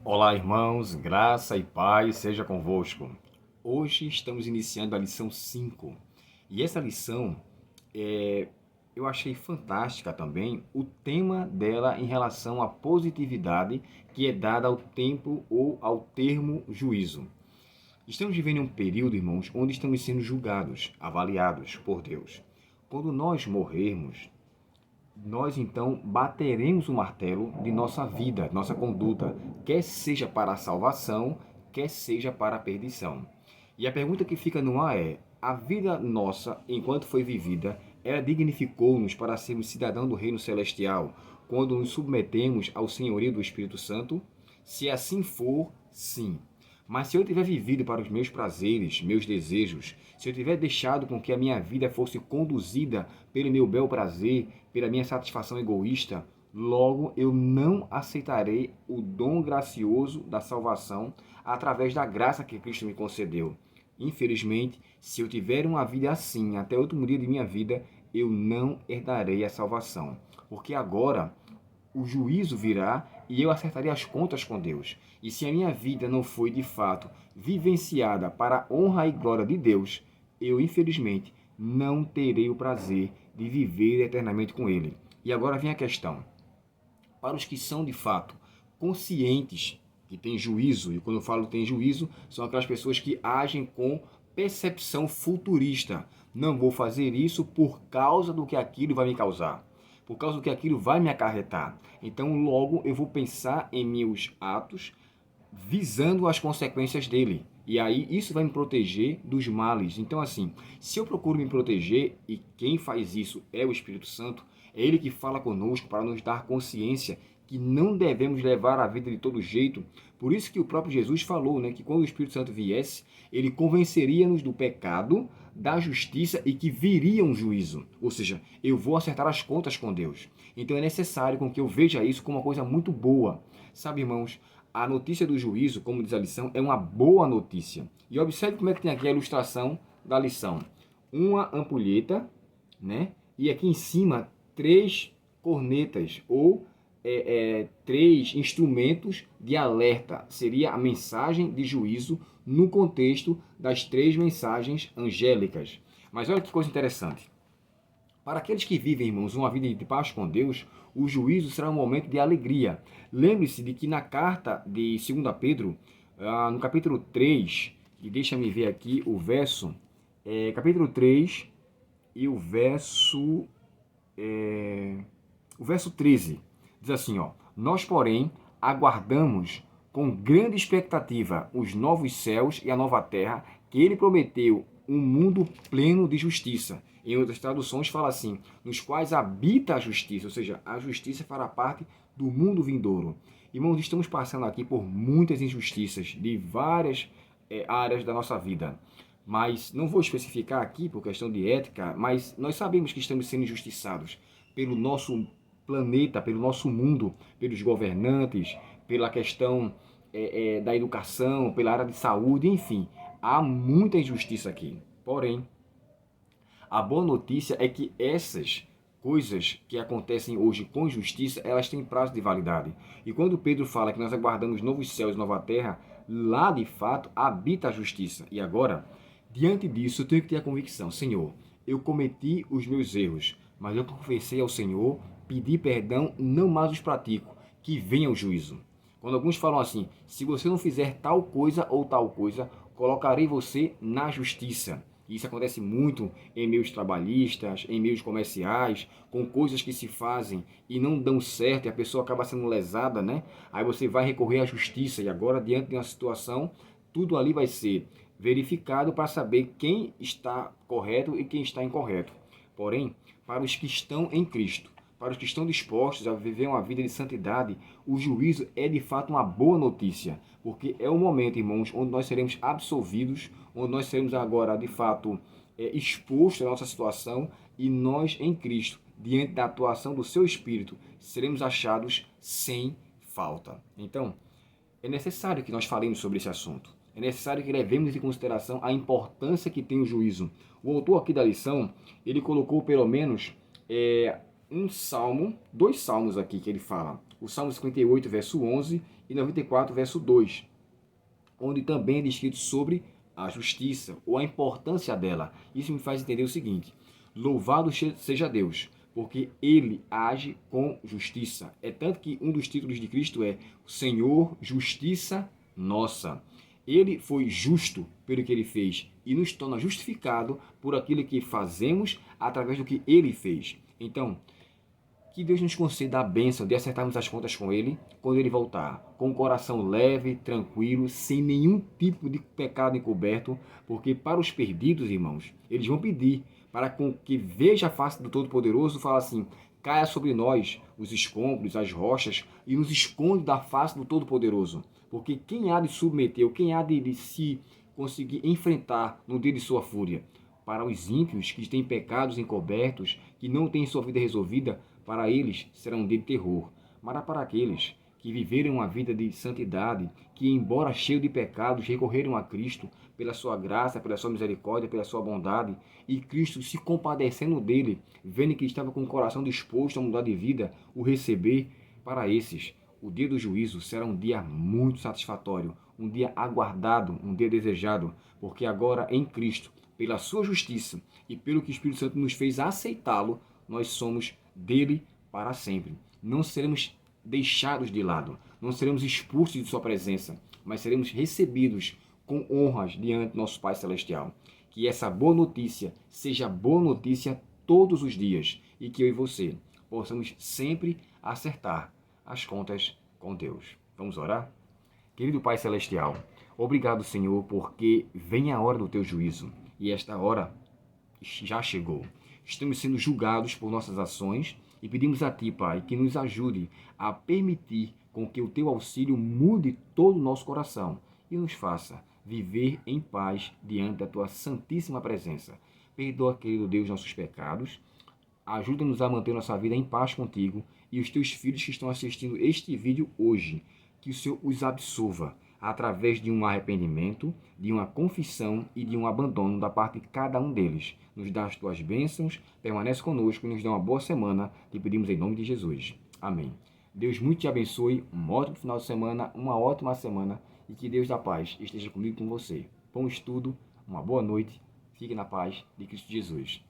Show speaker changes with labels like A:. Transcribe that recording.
A: Olá, irmãos, graça e paz seja convosco. Hoje estamos iniciando a lição 5 e essa lição eu achei fantástica também o tema dela em relação à positividade que é dada ao tempo ou ao termo juízo. Estamos vivendo um período, irmãos, onde estamos sendo julgados, avaliados por Deus. Quando nós morrermos, nós então bateremos o martelo de nossa vida, nossa conduta, quer seja para a salvação, quer seja para a perdição. E a pergunta que fica no ar é: a vida nossa, enquanto foi vivida, ela dignificou-nos para sermos cidadãos do reino celestial, quando nos submetemos ao senhorio do Espírito Santo? Se assim for, sim. Mas se eu tiver vivido para os meus prazeres, meus desejos, se eu tiver deixado com que a minha vida fosse conduzida pelo meu bel prazer, pela minha satisfação egoísta, logo eu não aceitarei o dom gracioso da salvação através da graça que Cristo me concedeu. Infelizmente, se eu tiver uma vida assim até o último dia de minha vida, eu não herdarei a salvação. Porque agora o juízo virá e eu acertarei as contas com Deus. E se a minha vida não foi de fato vivenciada para a honra e glória de Deus, eu infelizmente não terei o prazer de viver eternamente com Ele. E agora vem a questão: para os que são de fato conscientes que têm juízo, e quando eu falo tem juízo, são aquelas pessoas que agem com percepção futurista. Não vou fazer isso por causa do que aquilo vai me causar, por causa do que aquilo vai me acarretar. Então, logo eu vou pensar em meus atos visando as consequências dele. E aí isso vai me proteger dos males. Então, assim, se eu procuro me proteger, e quem faz isso é o Espírito Santo, é ele que fala conosco para nos dar consciência que não devemos levar a vida de todo jeito. Por isso que o próprio Jesus falou, né, que quando o Espírito Santo viesse, ele convenceria-nos do pecado, da justiça e que viria um juízo. Ou seja, eu vou acertar as contas com Deus. Então é necessário com que eu veja isso como uma coisa muito boa. Sabe, irmãos, a notícia do juízo, como diz a lição, é uma boa notícia. E observe como é que tem aqui a ilustração da lição. Uma ampulheta, né? E aqui em cima, três cornetas ou três instrumentos de alerta. Seria a mensagem de juízo no contexto das três mensagens angélicas. Mas olha que coisa interessante. Para aqueles que vivem, irmãos, uma vida de paz com Deus, o juízo será um momento de alegria. Lembre-se de que na carta de 2 Pedro, no capítulo 3, e deixa-me ver aqui o verso, capítulo 3 e o verso 13, diz assim, ó: nós, porém, aguardamos com grande expectativa os novos céus e a nova terra que ele prometeu, um mundo pleno de justiça. Em outras traduções fala assim: nos quais habita a justiça, ou seja, a justiça fará parte do mundo vindouro. Irmãos, estamos passando aqui por muitas injustiças de várias áreas da nossa vida. Mas não vou especificar aqui por questão de ética, mas nós sabemos que estamos sendo injustiçados pelo nosso planeta, pelo nosso mundo, pelos governantes, pela questão da educação, pela área de saúde, enfim. Há muita injustiça aqui. Porém, a boa notícia é que essas coisas que acontecem hoje com justiça, elas têm prazo de validade. E quando Pedro fala que nós aguardamos novos céus e nova terra, lá de fato habita a justiça. E agora, diante disso, eu tenho que ter a convicção: Senhor, eu cometi os meus erros, mas eu confessei ao Senhor, pedi perdão, não mais os pratico, que venha o juízo. Quando alguns falam assim: se você não fizer tal coisa ou tal coisa, colocarei você na justiça. Isso acontece muito em meios trabalhistas, em meios comerciais, com coisas que se fazem e não dão certo e a pessoa acaba sendo lesada, né? Aí você vai recorrer à justiça e agora, diante de uma situação, tudo ali vai ser verificado para saber quem está correto e quem está incorreto. Porém, para os que estão em Cristo, para os que estão dispostos a viver uma vida de santidade, o juízo é de fato uma boa notícia, porque é o momento, irmãos, onde nós seremos absolvidos, onde nós seremos agora, de fato, expostos à nossa situação e nós, em Cristo, diante da atuação do seu Espírito, seremos achados sem falta. Então, é necessário que nós falemos sobre esse assunto. É necessário que levemos em consideração a importância que tem o juízo. O autor aqui da lição, ele colocou pelo menos dois salmos aqui que ele fala. O Salmo 58, verso 11 e 94, verso 2, onde também é descrito sobre a justiça ou a importância dela. Isso me faz entender o seguinte: louvado seja Deus, porque ele age com justiça. É tanto que um dos títulos de Cristo é Senhor, justiça nossa. Ele foi justo pelo que ele fez e nos torna justificado por aquilo que fazemos através do que ele fez. Então, que Deus nos conceda a bênção de acertarmos as contas com Ele quando Ele voltar, com o coração leve, tranquilo, sem nenhum tipo de pecado encoberto, porque para os perdidos, irmãos, eles vão pedir para que veja a face do Todo-Poderoso e fala assim: caia sobre nós os escombros, as rochas e nos esconde da face do Todo-Poderoso. Porque quem há de submeter, ou quem há de se conseguir enfrentar no dia de sua fúria? Para os ímpios que têm pecados encobertos, que não têm sua vida resolvida, para eles será um dia de terror. Mas para aqueles que viveram uma vida de santidade, que embora cheio de pecados, recorreram a Cristo pela sua graça, pela sua misericórdia, pela sua bondade, e Cristo se compadecendo dele, vendo que estava com o coração disposto a mudar de vida, o receber, para esses, o dia do juízo será um dia muito satisfatório, um dia aguardado, um dia desejado, porque agora em Cristo, pela sua justiça e pelo que o Espírito Santo nos fez aceitá-lo, nós somos dele para sempre. Não seremos deixados de lado, não seremos expulsos de sua presença, mas seremos recebidos com honras diante do nosso Pai Celestial. Que essa boa notícia seja boa notícia todos os dias e que eu e você possamos sempre acertar as contas com Deus. Vamos orar? Querido Pai Celestial, obrigado, Senhor, porque vem a hora do teu juízo e esta hora já chegou. Estamos sendo julgados por nossas ações e pedimos a Ti, Pai, que nos ajude a permitir com que o Teu auxílio mude todo o nosso coração e nos faça viver em paz diante da Tua santíssima presença. Perdoa, querido Deus, nossos pecados. Ajuda-nos a manter nossa vida em paz contigo e os Teus filhos que estão assistindo este vídeo hoje. Que o Senhor os absolva através de um arrependimento, de uma confissão e de um abandono da parte de cada um deles. Nos dá as tuas bênçãos, permanece conosco e nos dá uma boa semana. Te pedimos em nome de Jesus. Amém. Deus muito te abençoe, um ótimo final de semana, uma ótima semana e que Deus da paz esteja comigo e com você. Bom estudo, uma boa noite, fique na paz de Cristo Jesus.